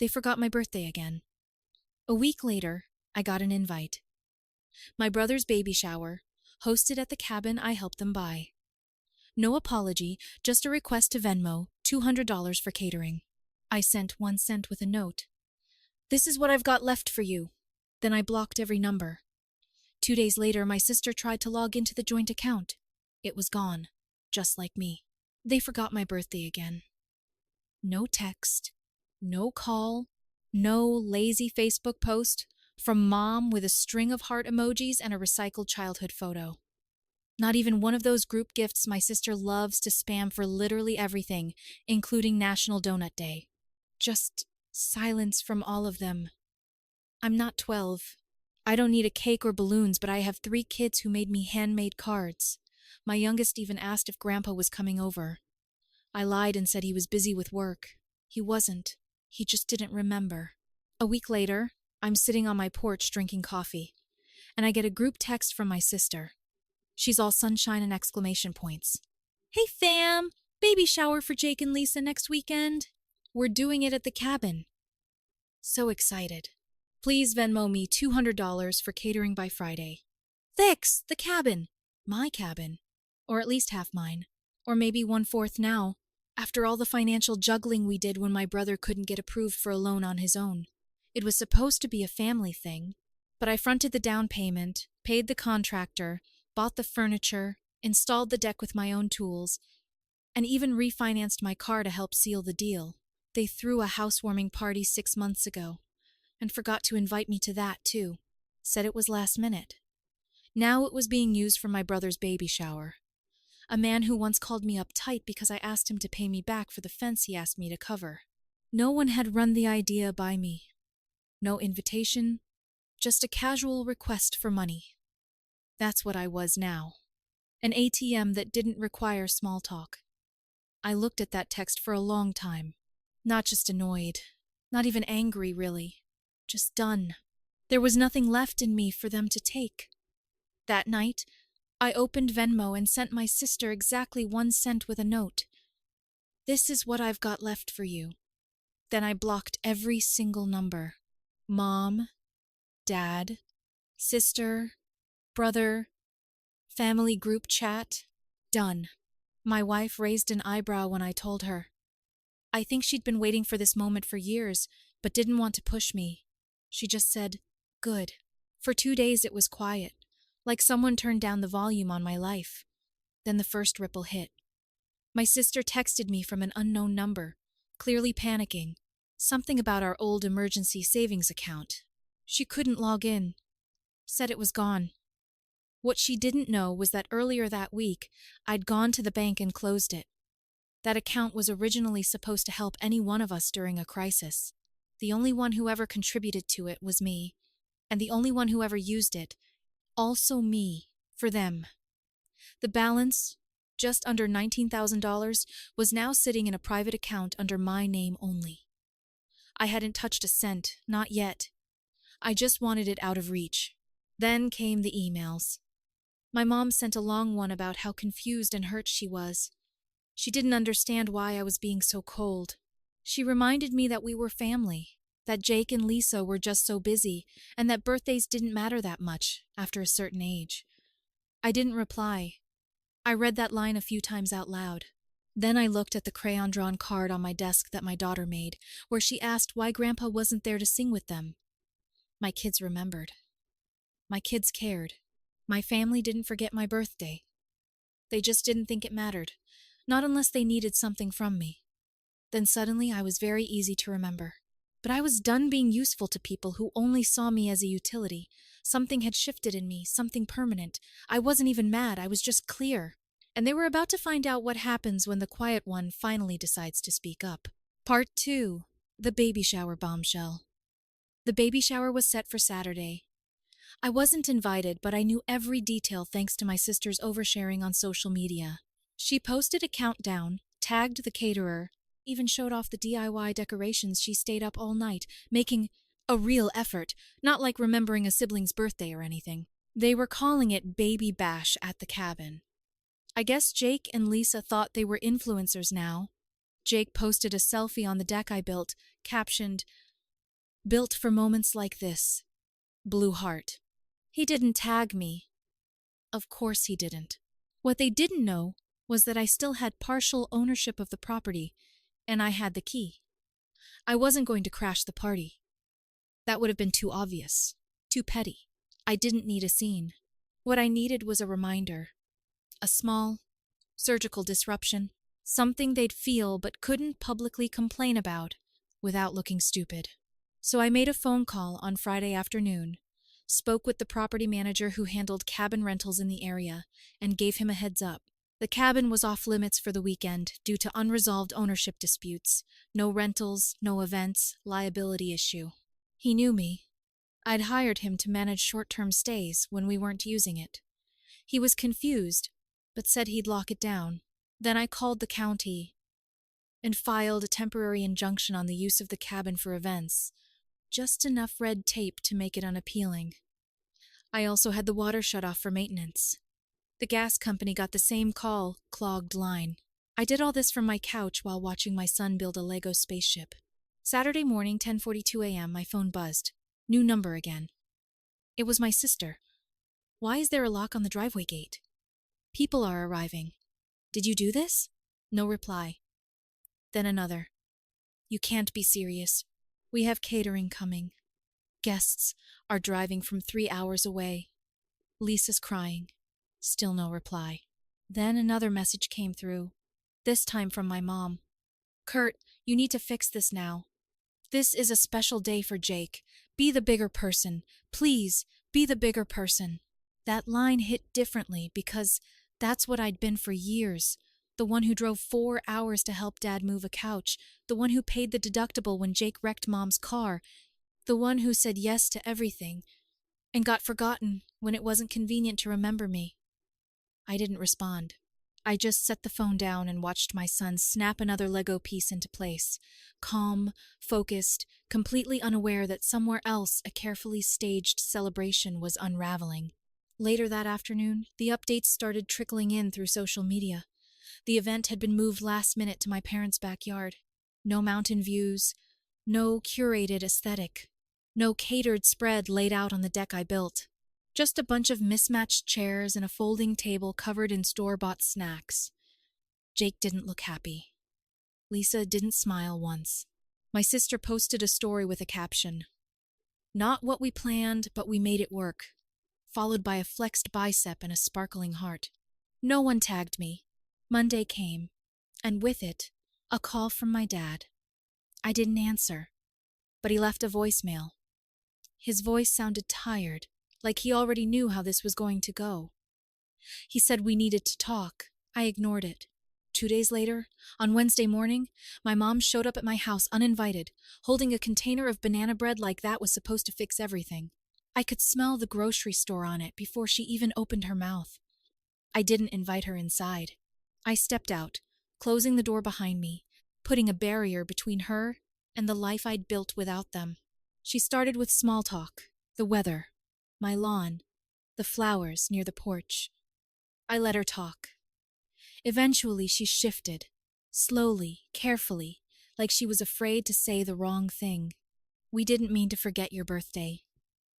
They forgot my birthday again. A week later, I got an invite. My brother's baby shower, hosted at the cabin I helped them buy. No apology, just a request to Venmo, $200 for catering. I sent 1 cent with a note. This is what I've got left for you. Then I blocked every number. 2 days later, my sister tried to log into the joint account. It was gone, just like me. They forgot my birthday again. No text, no call, no lazy Facebook post from mom with a string of heart emojis and a recycled childhood photo. Not even one of those group gifts my sister loves to spam for literally everything, including National Donut Day. Just silence from all of them. I'm not 12. I don't need a cake or balloons, but I have 3 kids who made me handmade cards. My youngest even asked if Grandpa was coming over. I lied and said he was busy with work. He wasn't. He just didn't remember. A week later, I'm sitting on my porch drinking coffee, and I get a group text from my sister. She's all sunshine and exclamation points. Hey fam! Baby shower for Jake and Lisa next weekend. We're doing it at the cabin. So excited. Please Venmo me $200 for catering by Friday. Thanks, the cabin. My cabin. Or at least half mine. Or maybe 1/4 now, after all the financial juggling we did when my brother couldn't get approved for a loan on his own. It was supposed to be a family thing, but I fronted the down payment, paid the contractor, bought the furniture, installed the deck with my own tools, and even refinanced my car to help seal the deal. They threw a housewarming party 6 months ago, and forgot to invite me to that too. Said it was last minute. Now it was being used for my brother's baby shower. A man who once called me uptight because I asked him to pay me back for the fence he asked me to cover. No one had run the idea by me. No invitation, just a casual request for money. That's what I was now. An ATM that didn't require small talk. I looked at that text for a long time. Not just annoyed, not even angry really, just done. There was nothing left in me for them to take. That night, I opened Venmo and sent my sister exactly 1 cent with a note. This is what I've got left for you. Then I blocked every single number. Mom, Dad, sister, brother, family group chat. Done. My wife raised an eyebrow when I told her. I think she'd been waiting for this moment for years, but didn't want to push me. She just said, good. For 2 days it was quiet, like someone turned down the volume on my life. Then the first ripple hit. My sister texted me from an unknown number, clearly panicking. Something about our old emergency savings account. She couldn't log in. Said it was gone. What she didn't know was that earlier that week, I'd gone to the bank and closed it. That account was originally supposed to help any one of us during a crisis. The only one who ever contributed to it was me, and the only one who ever used it, also me, for them. The balance, just under $19,000, was now sitting in a private account under my name only. I hadn't touched a cent, not yet. I just wanted it out of reach. Then came the emails. My mom sent a long one about how confused and hurt she was. She didn't understand why I was being so cold. She reminded me that we were family, that Jake and Lisa were just so busy, and that birthdays didn't matter that much after a certain age. I didn't reply. I read that line a few times out loud. Then I looked at the crayon-drawn card on my desk that my daughter made, where she asked why Grandpa wasn't there to sing with them. My kids remembered. My kids cared. My family didn't forget my birthday. They just didn't think it mattered, not unless they needed something from me. Then suddenly I was very easy to remember. But I was done being useful to people who only saw me as a utility. Something had shifted in me, something permanent. I wasn't even mad, I was just clear. And they were about to find out what happens when the quiet one finally decides to speak up. Part 2. The baby shower bombshell. The baby shower was set for Saturday. I wasn't invited, but I knew every detail thanks to my sister's oversharing on social media. She posted a countdown, tagged the caterer, even showed off the DIY decorations she stayed up all night, making a real effort, not like remembering a sibling's birthday or anything. They were calling it Baby Bash at the cabin. I guess Jake and Lisa thought they were influencers now. Jake posted a selfie on the deck I built, captioned, Built for moments like this. Blue heart. He didn't tag me. Of course he didn't. What they didn't know was that I still had partial ownership of the property, and I had the key. I wasn't going to crash the party. That would have been too obvious, too petty. I didn't need a scene. What I needed was a reminder. A small, surgical disruption. Something they'd feel but couldn't publicly complain about without looking stupid. So I made a phone call on Friday afternoon, spoke with the property manager who handled cabin rentals in the area, and gave him a heads up. The cabin was off limits for the weekend due to unresolved ownership disputes. No rentals, no events, liability issue. He knew me. I'd hired him to manage short-term stays when we weren't using it. He was confused, but said he'd lock it down. Then I called the county and filed a temporary injunction on the use of the cabin for events. Just enough red tape to make it unappealing. I also had the water shut off for maintenance. The gas company got the same call, clogged line. I did all this from my couch while watching my son build a Lego spaceship. Saturday morning, 10:42 a.m., my phone buzzed. New number again. It was my sister. Why is there a lock on the driveway gate? People are arriving. Did you do this? No reply. Then another. You can't be serious. We have catering coming. Guests are driving from 3 hours away. Lisa's crying. Still no reply. Then another message came through, this time from my mom. Kurt, you need to fix this now. This is a special day for Jake. Be the bigger person. Please, be the bigger person. That line hit differently because that's what I'd been for years. The one who drove 4 hours to help Dad move a couch. The one who paid the deductible when Jake wrecked Mom's car. The one who said yes to everything and got forgotten when it wasn't convenient to remember me. I didn't respond. I just set the phone down and watched my son snap another Lego piece into place. Calm, focused, completely unaware that somewhere else a carefully staged celebration was unraveling. Later that afternoon, the updates started trickling in through social media. The event had been moved last minute to my parents' backyard. No mountain views, no curated aesthetic, no catered spread laid out on the deck I built. Just a bunch of mismatched chairs and a folding table covered in store-bought snacks. Jake didn't look happy. Lisa didn't smile once. My sister posted a story with a caption. Not what we planned, but we made it work. Followed by a flexed bicep and a sparkling heart. No one tagged me. Monday came, and with it, a call from my dad. I didn't answer, but he left a voicemail. His voice sounded tired, like he already knew how this was going to go. He said we needed to talk. I ignored it. 2 days later, on Wednesday morning, my mom showed up at my house uninvited, holding a container of banana bread like that was supposed to fix everything. I could smell the grocery store on it before she even opened her mouth. I didn't invite her inside. I stepped out, closing the door behind me, putting a barrier between her and the life I'd built without them. She started with small talk, the weather, my lawn, the flowers near the porch. I let her talk. Eventually she shifted, slowly, carefully, like she was afraid to say the wrong thing. We didn't mean to forget your birthday,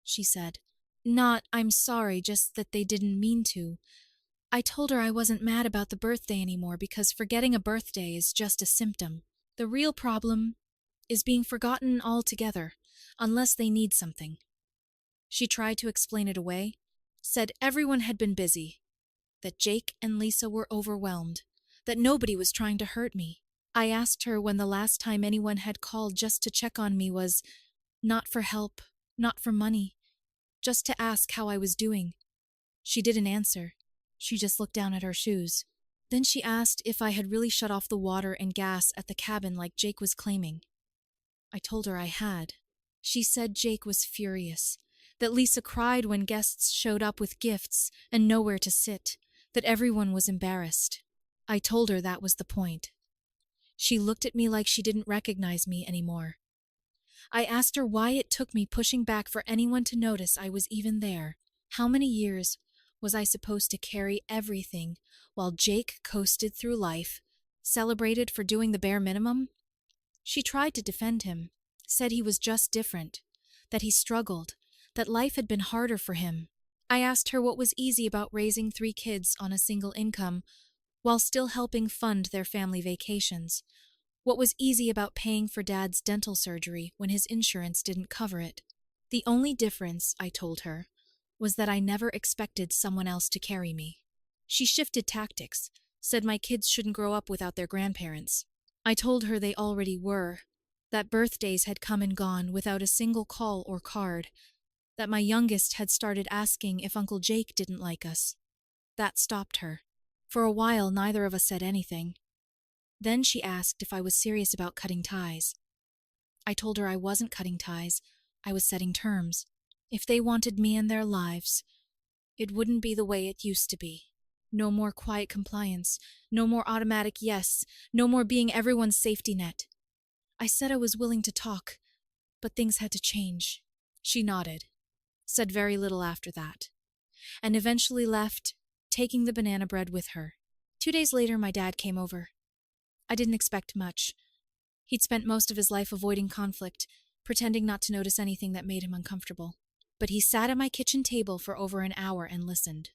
she said. Not, I'm sorry, just that they didn't mean to. I told her I wasn't mad about the birthday anymore because forgetting a birthday is just a symptom. The real problem is being forgotten altogether, unless they need something. She tried to explain it away, said everyone had been busy, that Jake and Lisa were overwhelmed, that nobody was trying to hurt me. I asked her when the last time anyone had called just to check on me was not for help, not for money, just to ask how I was doing. She didn't answer. She just looked down at her shoes. Then she asked if I had really shut off the water and gas at the cabin like Jake was claiming. I told her I had. She said Jake was furious, that Lisa cried when guests showed up with gifts and nowhere to sit, that everyone was embarrassed. I told her that was the point. She looked at me like she didn't recognize me anymore. I asked her why it took me pushing back for anyone to notice I was even there. How many years was I supposed to carry everything while Jake coasted through life, celebrated for doing the bare minimum? She tried to defend him, said he was just different, that he struggled, that life had been harder for him. I asked her what was easy about raising 3 kids on a single income while still helping fund their family vacations. What was easy about paying for Dad's dental surgery when his insurance didn't cover it. The only difference, I told her, was that I never expected someone else to carry me. She shifted tactics, said my kids shouldn't grow up without their grandparents. I told her they already were, that birthdays had come and gone without a single call or card, that my youngest had started asking if Uncle Jake didn't like us. That stopped her. For a while, neither of us said anything. Then she asked if I was serious about cutting ties. I told her I wasn't cutting ties, I was setting terms. If they wanted me in their lives, it wouldn't be the way it used to be. No more quiet compliance, no more automatic yes, no more being everyone's safety net. I said I was willing to talk, but things had to change. She nodded, said very little after that, and eventually left, taking the banana bread with her. 2 days later, my dad came over. I didn't expect much. He'd spent most of his life avoiding conflict, pretending not to notice anything that made him uncomfortable. But he sat at my kitchen table for over an hour and listened.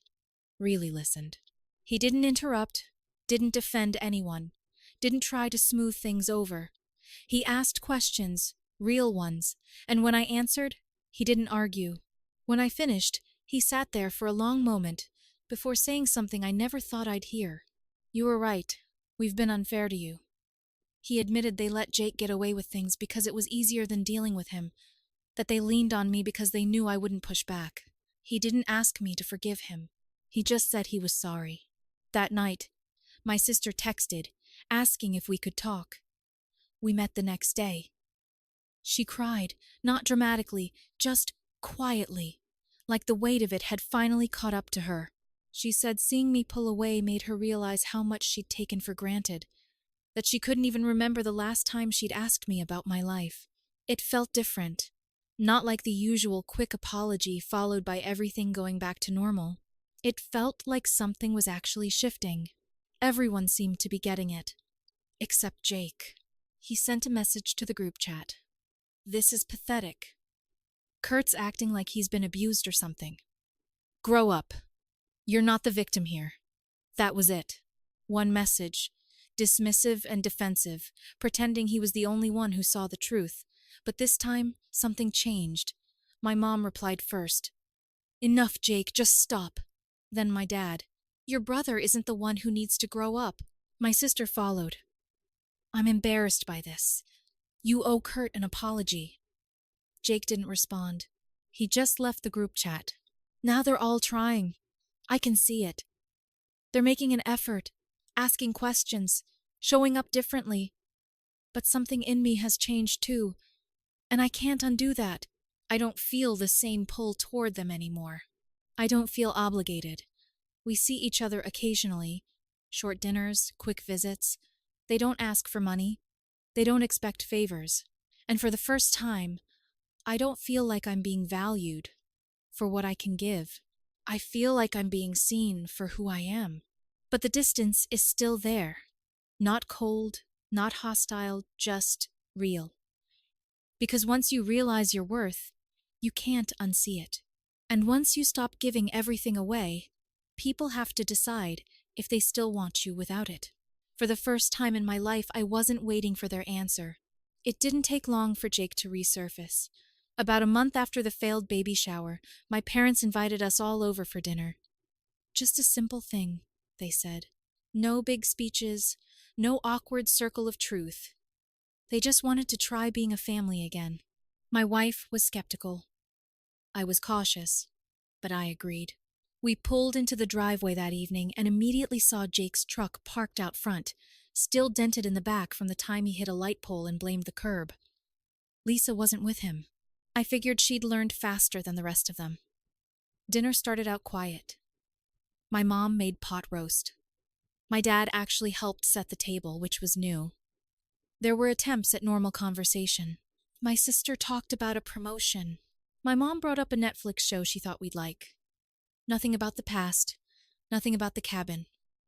Really listened. He didn't interrupt, didn't defend anyone, didn't try to smooth things over. He asked questions, real ones, and when I answered, he didn't argue. When I finished, he sat there for a long moment before saying something I never thought I'd hear. You were right. We've been unfair to you. He admitted they let Jake get away with things because it was easier than dealing with him, that they leaned on me because they knew I wouldn't push back. He didn't ask me to forgive him. He just said he was sorry. That night, my sister texted, asking if we could talk. We met the next day. She cried, not dramatically, just quietly, like the weight of it had finally caught up to her. She said seeing me pull away made her realize how much she'd taken for granted, that she couldn't even remember the last time she'd asked me about my life. It felt different, not like the usual quick apology followed by everything going back to normal. It felt like something was actually shifting. Everyone seemed to be getting it. Except Jake. He sent a message to the group chat. This is pathetic. Kurt's acting like he's been abused or something. Grow up. You're not the victim here. That was it. One message. Dismissive and defensive, pretending he was the only one who saw the truth. But this time, something changed. My mom replied first. Enough, Jake, just stop. Then my dad. Your brother isn't the one who needs to grow up. My sister followed. I'm embarrassed by this. You owe Kurt an apology. Jake didn't respond. He just left the group chat. Now they're all trying. I can see it. They're making an effort, asking questions, showing up differently. But something in me has changed too, and I can't undo that. I don't feel the same pull toward them anymore. I don't feel obligated. We see each other occasionally. Short dinners, quick visits. They don't ask for money. They don't expect favors. And for the first time, I don't feel like I'm being valued for what I can give. I feel like I'm being seen for who I am. But the distance is still there. Not cold, not hostile, just real. Because once you realize your worth, you can't unsee it. And once you stop giving everything away, people have to decide if they still want you without it. For the first time in my life, I wasn't waiting for their answer. It didn't take long for Jake to resurface. About a month after the failed baby shower, my parents invited us all over for dinner. Just a simple thing, they said. No big speeches, no awkward circle of truth. They just wanted to try being a family again. My wife was skeptical. I was cautious, but I agreed. We pulled into the driveway that evening and immediately saw Jake's truck parked out front, still dented in the back from the time he hit a light pole and blamed the curb. Lisa wasn't with him. I figured she'd learned faster than the rest of them. Dinner started out quiet. My mom made pot roast. My dad actually helped set the table, which was new. There were attempts at normal conversation. My sister talked about a promotion. My mom brought up a Netflix show she thought we'd like. Nothing about the past, nothing about the cabin.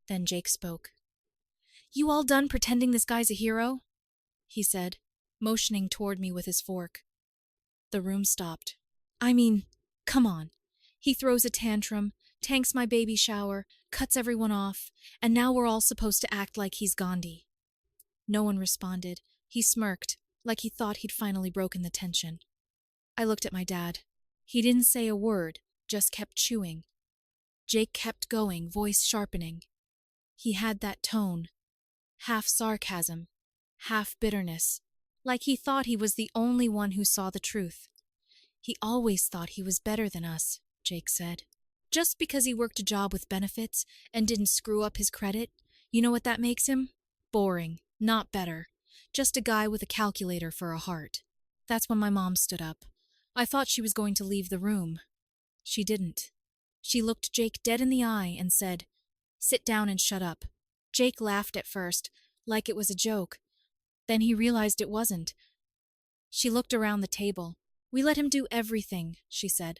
Then Jake spoke. You all done pretending this guy's a hero? He said. motioning toward me with his fork. The room stopped. I mean, come on. He throws a tantrum, tanks my baby shower, cuts everyone off, and now we're all supposed to act like he's Gandhi. No one responded. He smirked, like he thought he'd finally broken the tension. I looked at my dad. He didn't say a word, just kept chewing. Jake kept going, voice sharpening. He had that tone, half sarcasm, half bitterness, like he thought he was the only one who saw the truth. He always thought he was better than us, Jake said. Just because he worked a job with benefits and didn't screw up his credit, you know what that makes him? Boring, not better. Just a guy with a calculator for a heart. That's when my mom stood up. I thought she was going to leave the room. She didn't. She looked Jake dead in the eye and said, "Sit down and shut up." Jake laughed at first, like it was a joke. Then he realized it wasn't. She looked around the table. "We let him do everything," she said.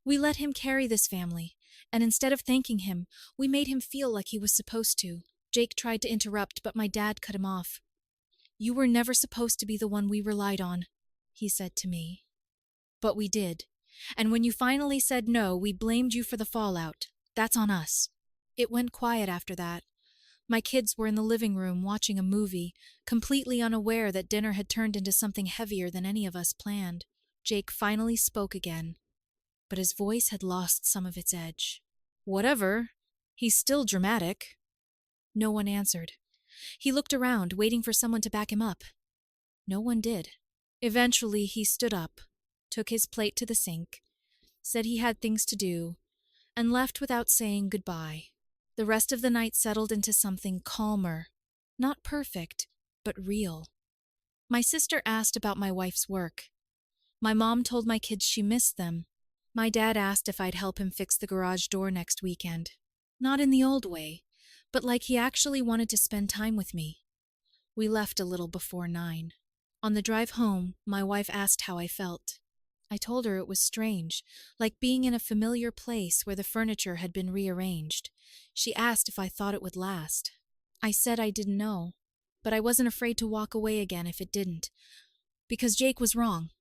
"We let him carry this family, and instead of thanking him, we made him feel like he was supposed to." Jake tried to interrupt, but my dad cut him off. "You were never supposed to be the one we relied on," he said to me. "But we did. And when you finally said no, we blamed you for the fallout. That's on us." It went quiet after that. My kids were in the living room watching a movie, completely unaware that dinner had turned into something heavier than any of us planned. Jake finally spoke again, but his voice had lost some of its edge. "Whatever. He's still dramatic." No one answered. He looked around, waiting for someone to back him up. No one did. Eventually, he stood up, took his plate to the sink, said he had things to do, and left without saying goodbye. The rest of the night settled into something calmer. Not perfect, but real. My sister asked about my wife's work. My mom told my kids she missed them. My dad asked if I'd help him fix the garage door next weekend. Not in the old way, but like he actually wanted to spend time with me. We left a little before 9. On the drive home, my wife asked how I felt. I told her it was strange, like being in a familiar place where the furniture had been rearranged. She asked if I thought it would last. I said I didn't know, but I wasn't afraid to walk away again if it didn't, because Jake was wrong.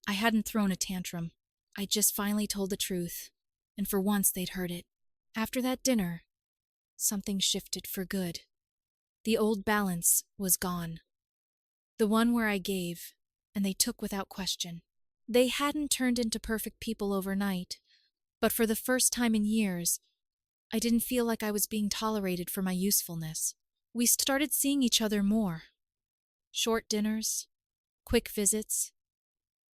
I hadn't thrown a tantrum. I just finally told the truth, and for once they'd heard it. After that dinner, something shifted for good. The old balance was gone. The one where I gave, and they took without question. They hadn't turned into perfect people overnight, but for the first time in years, I didn't feel like I was being tolerated for my usefulness. We started seeing each other more. Short dinners, quick visits.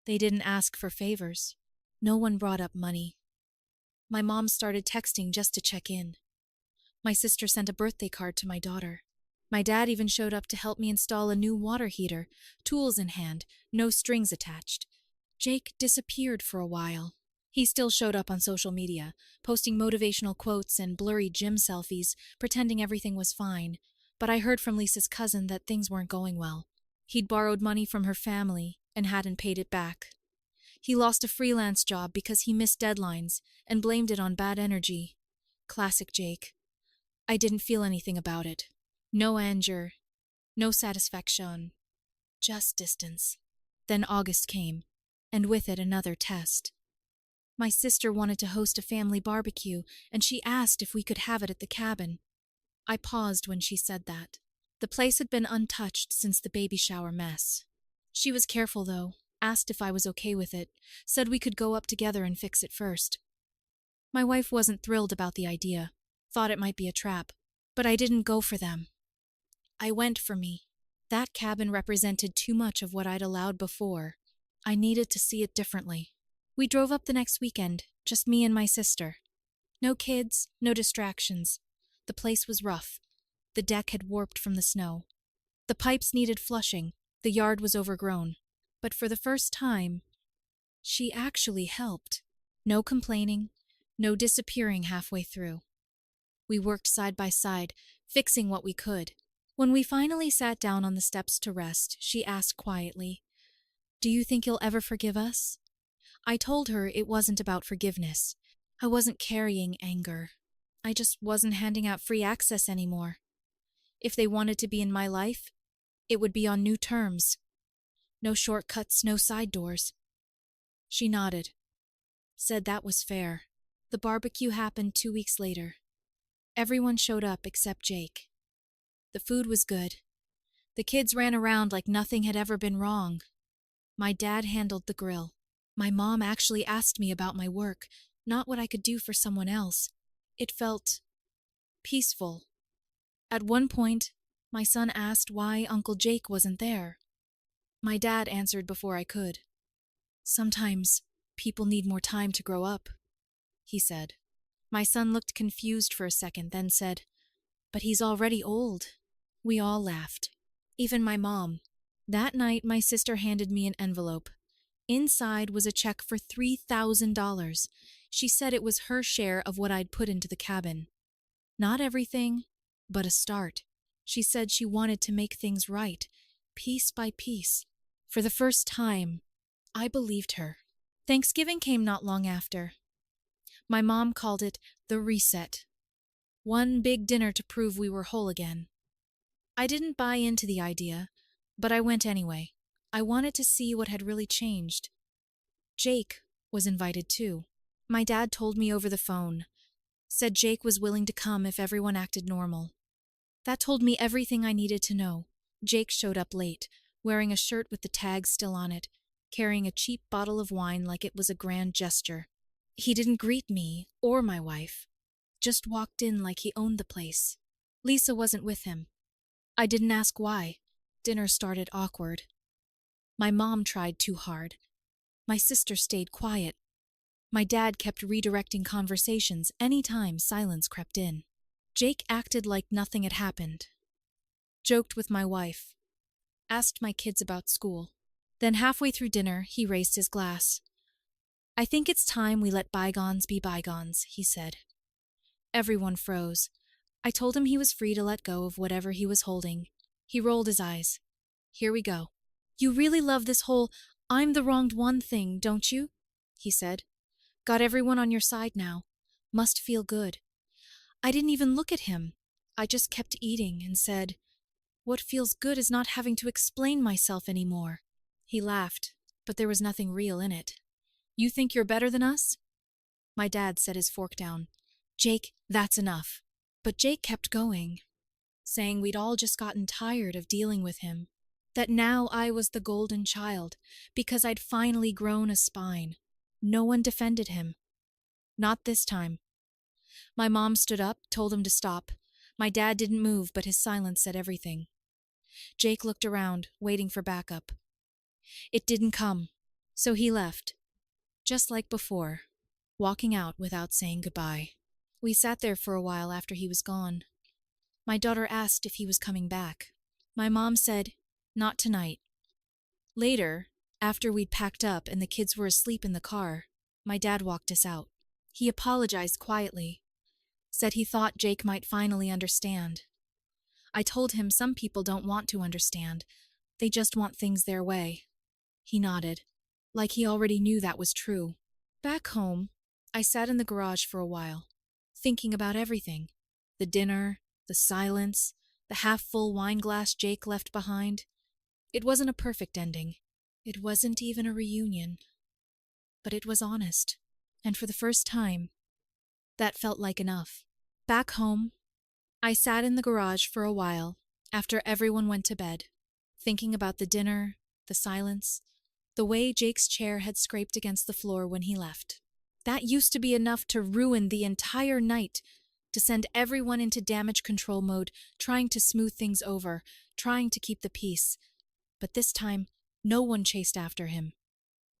They didn't ask for favors. No one brought up money. My mom started texting just to check in. My sister sent a birthday card to my daughter. My dad even showed up to help me install a new water heater, tools in hand, no strings attached. Jake disappeared for a while. He still showed up on social media, posting motivational quotes and blurry gym selfies, pretending everything was fine. But I heard from Lisa's cousin that things weren't going well. He'd borrowed money from her family and hadn't paid it back. He lost a freelance job because he missed deadlines and blamed it on bad energy. Classic Jake. I didn't feel anything about it. No anger, no satisfaction, just distance. Then August came, and with it another test. My sister wanted to host a family barbecue, and she asked if we could have it at the cabin. I paused when she said that. The place had been untouched since the baby shower mess. She was careful, though, asked if I was okay with it, said we could go up together and fix it first. My wife wasn't thrilled about the idea, thought it might be a trap, but I didn't go for them. I went for me. That cabin represented too much of what I'd allowed before. I needed to see it differently. We drove up the next weekend, just me and my sister. No kids, no distractions. The place was rough. The deck had warped from the snow. The pipes needed flushing. The yard was overgrown. But for the first time, she actually helped. No complaining, no disappearing halfway through. We worked side by side, fixing what we could. When we finally sat down on the steps to rest, she asked quietly, "Do you think you'll ever forgive us?" I told her it wasn't about forgiveness. I wasn't carrying anger. I just wasn't handing out free access anymore. If they wanted to be in my life, it would be on new terms. No shortcuts, no side doors. She nodded, said that was fair. The barbecue happened 2 weeks later. Everyone showed up except Jake. The food was good. The kids ran around like nothing had ever been wrong. My dad handled the grill. My mom actually asked me about my work, not what I could do for someone else. It felt peaceful. At one point, my son asked why Uncle Jake wasn't there. My dad answered before I could. Sometimes people need more time to grow up, he said. My son looked confused for a second, then said, "But he's already old." We all laughed, even my mom. That night, my sister handed me an envelope. Inside was a check for $3,000. She said it was her share of what I'd put into the cabin. Not everything, but a start. She said she wanted to make things right, piece by piece. For the first time, I believed her. Thanksgiving came not long after. My mom called it the reset. One big dinner to prove we were whole again. I didn't buy into the idea, but I went anyway. I wanted to see what had really changed. Jake was invited too. My dad told me over the phone, said Jake was willing to come if everyone acted normal. That told me everything I needed to know. Jake showed up late, wearing a shirt with the tag still on it, carrying a cheap bottle of wine like it was a grand gesture. He didn't greet me or my wife, just walked in like he owned the place. Lisa wasn't with him. I didn't ask why. Dinner started awkward. My mom tried too hard. My sister stayed quiet. My dad kept redirecting conversations any time silence crept in. Jake acted like nothing had happened. Joked with my wife. Asked my kids about school. Then halfway through dinner, he raised his glass. "I think it's time we let bygones be bygones," he said. Everyone froze. I told him he was free to let go of whatever he was holding. He rolled his eyes. "Here we go. You really love this whole 'I'm the wronged one' thing, don't you?" he said. "Got everyone on your side now. Must feel good." I didn't even look at him. I just kept eating and said, "What feels good is not having to explain myself anymore." He laughed, but there was nothing real in it. "You think you're better than us?" My dad set his fork down. "Jake, that's enough." But Jake kept going, saying we'd all just gotten tired of dealing with him. That now I was the golden child, because I'd finally grown a spine. No one defended him. Not this time. My mom stood up, told him to stop. My dad didn't move, but his silence said everything. Jake looked around, waiting for backup. It didn't come, so he left. Just like before, walking out without saying goodbye. We sat there for a while after he was gone. My daughter asked if he was coming back. My mom said, "Not tonight." Later, after we'd packed up and the kids were asleep in the car, my dad walked us out. He apologized quietly, said he thought Jake might finally understand. I told him some people don't want to understand. They just want things their way. He nodded, like he already knew that was true. Back home, I sat in the garage for a while, thinking about everything. The dinner, the silence, the half-full wine glass Jake left behind. It wasn't a perfect ending. It wasn't even a reunion. But it was honest. And for the first time, that felt like enough. Back home, I sat in the garage for a while after everyone went to bed, thinking about the dinner, the silence, the way Jake's chair had scraped against the floor when he left. That used to be enough to ruin the entire night, to send everyone into damage control mode, trying to smooth things over, trying to keep the peace. But this time, no one chased after him.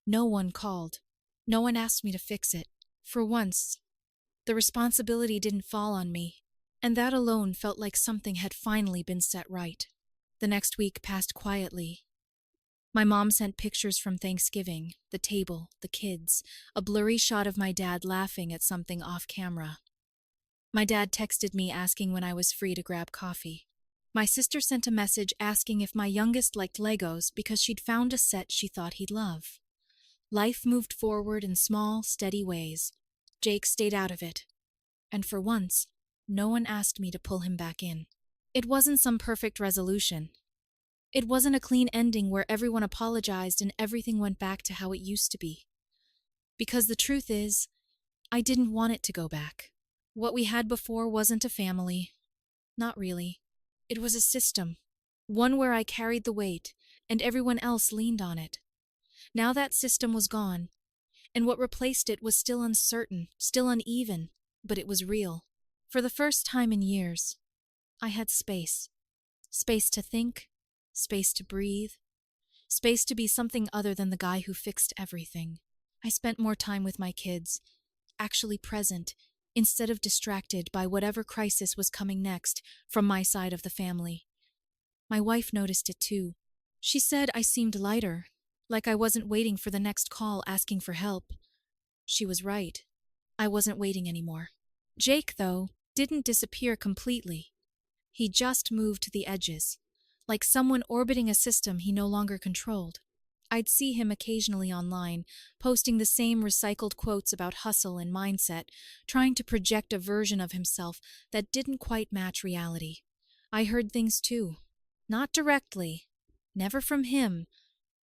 No one called. No one asked me to fix it. For once, the responsibility didn't fall on me, and that alone felt like something had finally been set right. The next week passed quietly. My mom sent pictures from Thanksgiving, the table, the kids, a blurry shot of my dad laughing at something off camera. My dad texted me asking when I was free to grab coffee. My sister sent a message asking if my youngest liked Legos because she'd found a set she thought he'd love. Life moved forward in small, steady ways. Jake stayed out of it. And for once, no one asked me to pull him back in. It wasn't some perfect resolution. It wasn't a clean ending where everyone apologized and everything went back to how it used to be. Because the truth is, I didn't want it to go back. What we had before wasn't a family. Not really. It was a system. One where I carried the weight, and everyone else leaned on it. Now that system was gone, and what replaced it was still uncertain, still uneven, but it was real. For the first time in years, I had space. Space to think, space to breathe, space to be something other than the guy who fixed everything. I spent more time with my kids, actually present, instead of distracted by whatever crisis was coming next from my side of the family. My wife noticed it too. She said I seemed lighter, like I wasn't waiting for the next call asking for help. She was right. I wasn't waiting anymore. Jake, though, didn't disappear completely. He just moved to the edges, like someone orbiting a system he no longer controlled. I'd see him occasionally online, posting the same recycled quotes about hustle and mindset, trying to project a version of himself that didn't quite match reality. I heard things too. Not directly, never from him,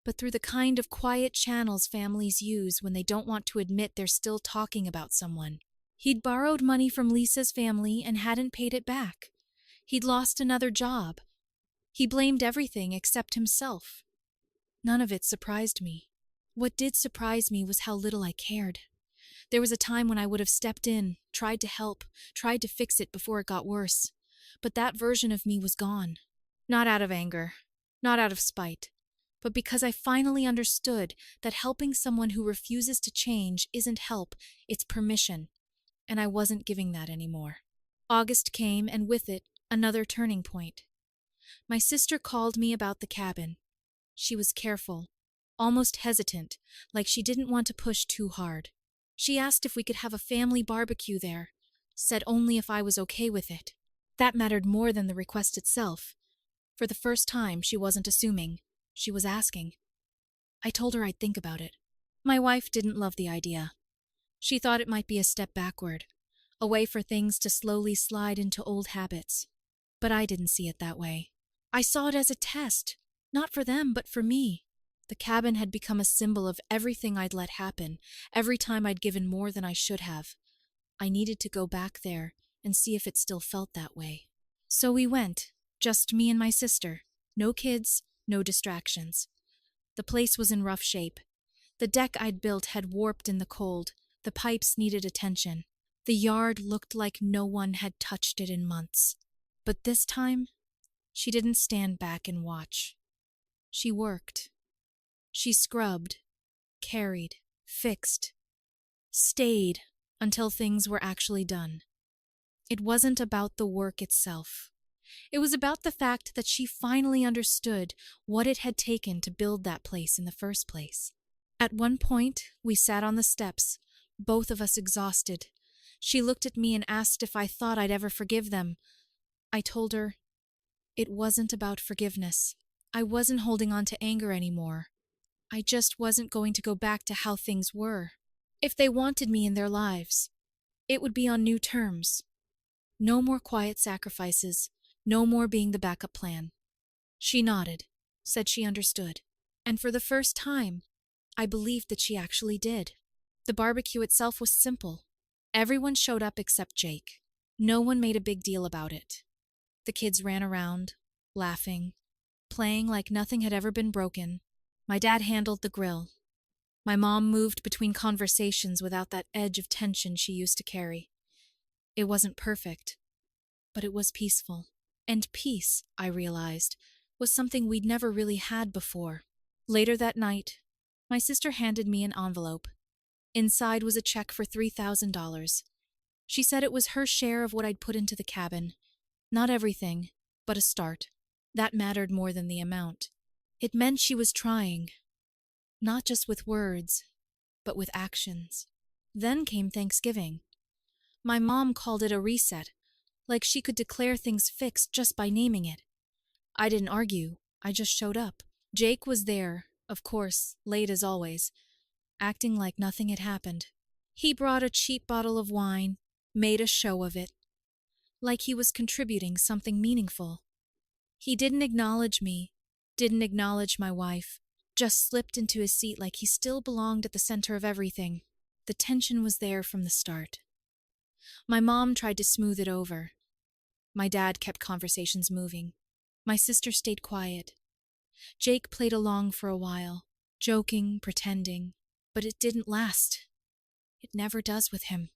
but through the kind of quiet channels families use when they don't want to admit they're still talking about someone. He'd borrowed money from Lisa's family and hadn't paid it back. He'd lost another job. He blamed everything except himself. None of it surprised me. What did surprise me was how little I cared. There was a time when I would have stepped in, tried to help, tried to fix it before it got worse. But that version of me was gone. Not out of anger, not out of spite, but because I finally understood that helping someone who refuses to change isn't help, it's permission. And I wasn't giving that anymore. August came, and with it, another turning point. My sister called me about the cabin. She was careful, almost hesitant, like she didn't want to push too hard. She asked if we could have a family barbecue there, said only if I was okay with it. That mattered more than the request itself. For the first time, she wasn't assuming. She was asking. I told her I'd think about it. My wife didn't love the idea. She thought it might be a step backward, a way for things to slowly slide into old habits. But I didn't see it that way. I saw it as a test, not for them, but for me. The cabin had become a symbol of everything I'd let happen, every time I'd given more than I should have. I needed to go back there and see if it still felt that way. So we went, just me and my sister. No kids, no distractions. The place was in rough shape. The deck I'd built had warped in the cold. The pipes needed attention. The yard looked like no one had touched it in months. But this time, she didn't stand back and watch. She worked. She scrubbed, carried, fixed, stayed until things were actually done. It wasn't about the work itself. It was about the fact that she finally understood what it had taken to build that place in the first place. At one point, we sat on the steps, both of us exhausted. She looked at me and asked if I thought I'd ever forgive them. I told her, it wasn't about forgiveness. I wasn't holding on to anger anymore. I just wasn't going to go back to how things were. If they wanted me in their lives, it would be on new terms. No more quiet sacrifices, no more being the backup plan. She nodded, said she understood. And for the first time, I believed that she actually did. The barbecue itself was simple. Everyone showed up except Jake. No one made a big deal about it. The kids ran around, laughing, playing like nothing had ever been broken. My dad handled the grill. My mom moved between conversations without that edge of tension she used to carry. It wasn't perfect, but it was peaceful. And peace, I realized, was something we'd never really had before. Later that night, my sister handed me an envelope. Inside was a check for $3,000. She said it was her share of what I'd put into the cabin. Not everything, but a start. That mattered more than the amount. It meant she was trying, not just with words, but with actions. Then came Thanksgiving. My mom called it a reset, like she could declare things fixed just by naming it. I didn't argue, I just showed up. Jake was there, of course, late as always, acting like nothing had happened. He brought a cheap bottle of wine, made a show of it, like he was contributing something meaningful. He didn't acknowledge me, Didn't acknowledge my wife, just slipped into his seat like he still belonged at the center of everything. The tension was there from the start. My mom tried to smooth it over. My dad kept conversations moving. My sister stayed quiet. Jake played along for a while, joking, pretending, but it didn't last. It never does with him.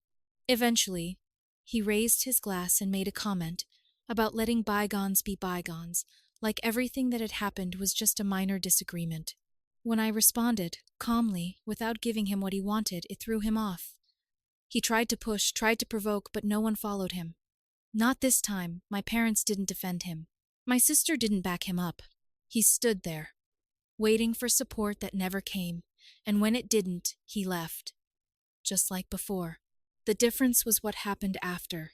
Eventually, he raised his glass and made a comment about letting bygones be bygones, like everything that had happened was just a minor disagreement. When I responded, calmly, without giving him what he wanted, it threw him off. He tried to push, tried to provoke, but no one followed him. Not this time. My parents didn't defend him. My sister didn't back him up. He stood there, waiting for support that never came, and when it didn't, he left. Just like before. The difference was what happened after.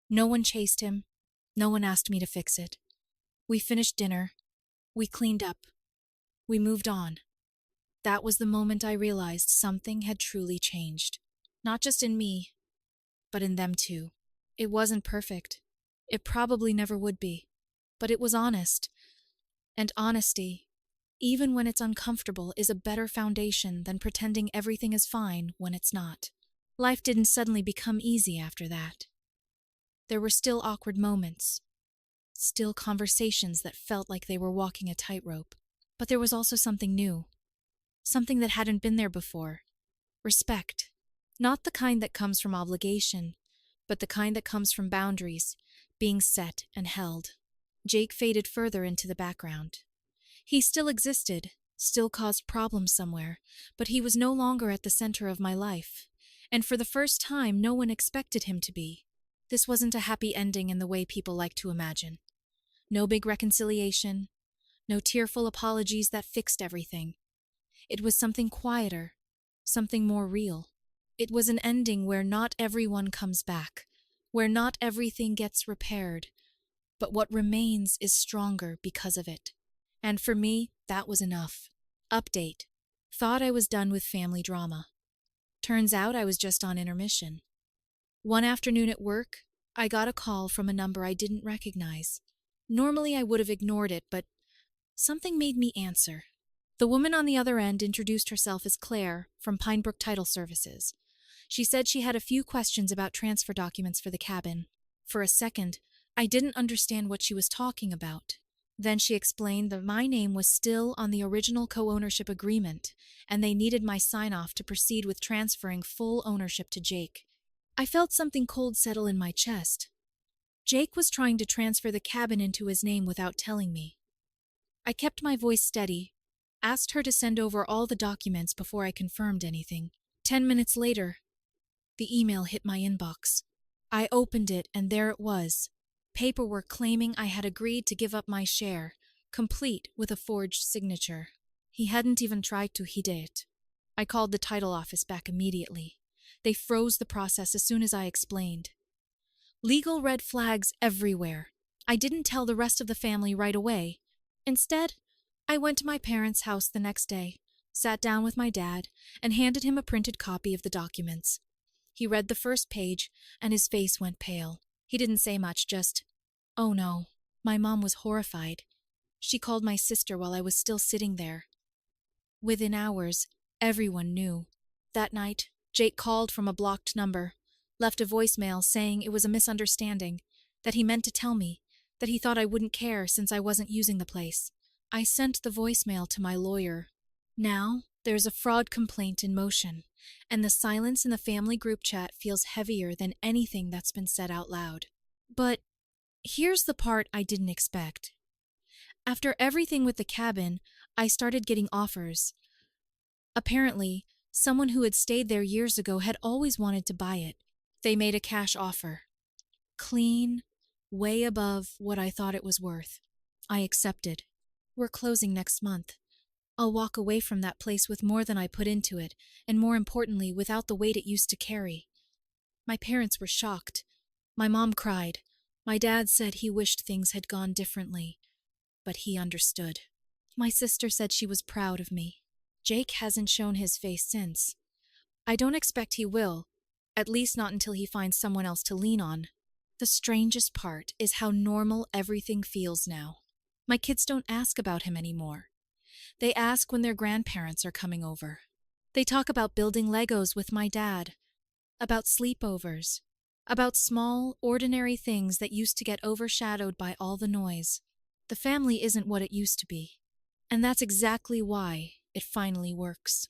No one chased him. No one asked me to fix it. We finished dinner. We cleaned up. We moved on. That was the moment I realized something had truly changed. Not just in me, but in them too. It wasn't perfect. It probably never would be. But it was honest. And honesty, even when it's uncomfortable, is a better foundation than pretending everything is fine when it's not. Life didn't suddenly become easy after that. There were still awkward moments, still conversations that felt like they were walking a tightrope. But there was also something new, something that hadn't been there before. Respect. Not the kind that comes from obligation, but the kind that comes from boundaries, being set and held. Jake faded further into the background. He still existed, still caused problems somewhere, but he was no longer at the center of my life. And for the first time, no one expected him to be. This wasn't a happy ending in the way people like to imagine. No big reconciliation, no tearful apologies that fixed everything. It was something quieter, something more real. It was an ending where not everyone comes back, where not everything gets repaired, but what remains is stronger because of it. And for me, that was enough. Update. Thought I was done with family drama. Turns out I was just on intermission. One afternoon at work, I got a call from a number I didn't recognize. Normally I would have ignored it, but something made me answer. The woman on the other end introduced herself as Claire from Pinebrook Title Services. She said she had a few questions about transfer documents for the cabin. For a second, I didn't understand what she was talking about. Then she explained that my name was still on the original co-ownership agreement, and they needed my sign-off to proceed with transferring full ownership to Jake. I felt something cold settle in my chest. Jake was trying to transfer the cabin into his name without telling me. I kept my voice steady, asked her to send over all the documents before I confirmed anything. 10 minutes later, the email hit my inbox. I opened it, and there it was. Paperwork claiming I had agreed to give up my share, complete with a forged signature. He hadn't even tried to hide it. I called the title office back immediately. They froze the process as soon as I explained. Legal red flags everywhere. I didn't tell the rest of the family right away. Instead, I went to my parents' house the next day, sat down with my dad, and handed him a printed copy of the documents. He read the first page, and his face went pale. He didn't say much, just, "Oh no." My mom was horrified. She called my sister while I was still sitting there. Within hours, everyone knew. That night, Jake called from a blocked number, left a voicemail saying it was a misunderstanding, that he meant to tell me, that he thought I wouldn't care since I wasn't using the place. I sent the voicemail to my lawyer. Now, there's a fraud complaint in motion, and the silence in the family group chat feels heavier than anything that's been said out loud. But here's the part I didn't expect. After everything with the cabin, I started getting offers. Apparently, someone who had stayed there years ago had always wanted to buy it. They made a cash offer. Clean, way above what I thought it was worth. I accepted. We're closing next month. I'll walk away from that place with more than I put into it, and more importantly, without the weight it used to carry. My parents were shocked. My mom cried. My dad said he wished things had gone differently, but he understood. My sister said she was proud of me. Jake hasn't shown his face since. I don't expect he will, at least not until he finds someone else to lean on. The strangest part is how normal everything feels now. My kids don't ask about him anymore. They ask when their grandparents are coming over. They talk about building Legos with my dad, about sleepovers, about small, ordinary things that used to get overshadowed by all the noise. The family isn't what it used to be, and that's exactly why it finally works.